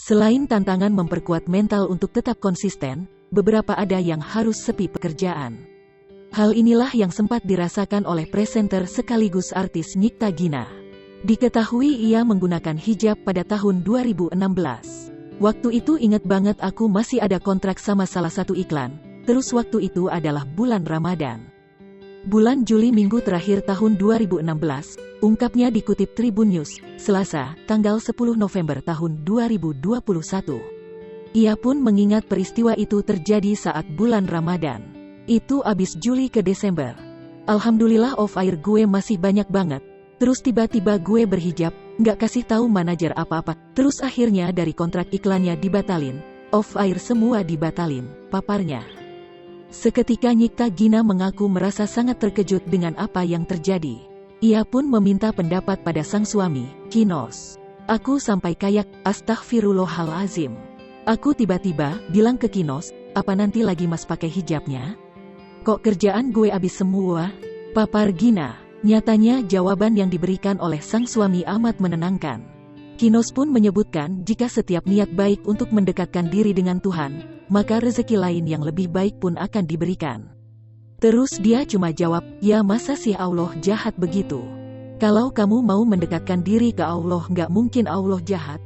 Selain tantangan memperkuat mental untuk tetap konsisten, beberapa ada yang harus sepi pekerjaan. Hal inilah yang sempat dirasakan oleh presenter sekaligus artis Nyikta Gina. Diketahui ia menggunakan hijab pada tahun 2016. Waktu itu inget banget aku masih ada kontrak sama salah satu iklan, terus waktu itu adalah bulan Ramadan. Bulan Juli minggu terakhir tahun 2016, ungkapnya dikutip Tribun News, Selasa, tanggal 10 November tahun 2021. Ia pun mengingat peristiwa itu terjadi saat bulan Ramadan. Itu abis Juli ke Desember. Alhamdulillah off-air gue masih banyak banget. Terus tiba-tiba gue berhijab, nggak kasih tahu manajer apa-apa. Terus akhirnya dari kontrak iklannya dibatalin, off-air semua dibatalin, paparnya. Seketika Nyikta Gina mengaku merasa sangat terkejut dengan apa yang terjadi. Ia pun meminta pendapat pada sang suami, Kinos. Aku sampai kayak, astagfirullahalazim. Aku tiba-tiba bilang ke Kinos, apa nanti lagi mas pakai hijabnya? Kok kerjaan gue abis semua? Papar Gina. Nyatanya jawaban yang diberikan oleh sang suami amat menenangkan. Kinos pun menyebutkan jika setiap niat baik untuk mendekatkan diri dengan Tuhan, maka rezeki lain yang lebih baik pun akan diberikan. Terus dia cuma jawab, ya masa sih Allah jahat begitu? Kalau kamu mau mendekatkan diri ke Allah nggak mungkin Allah jahat.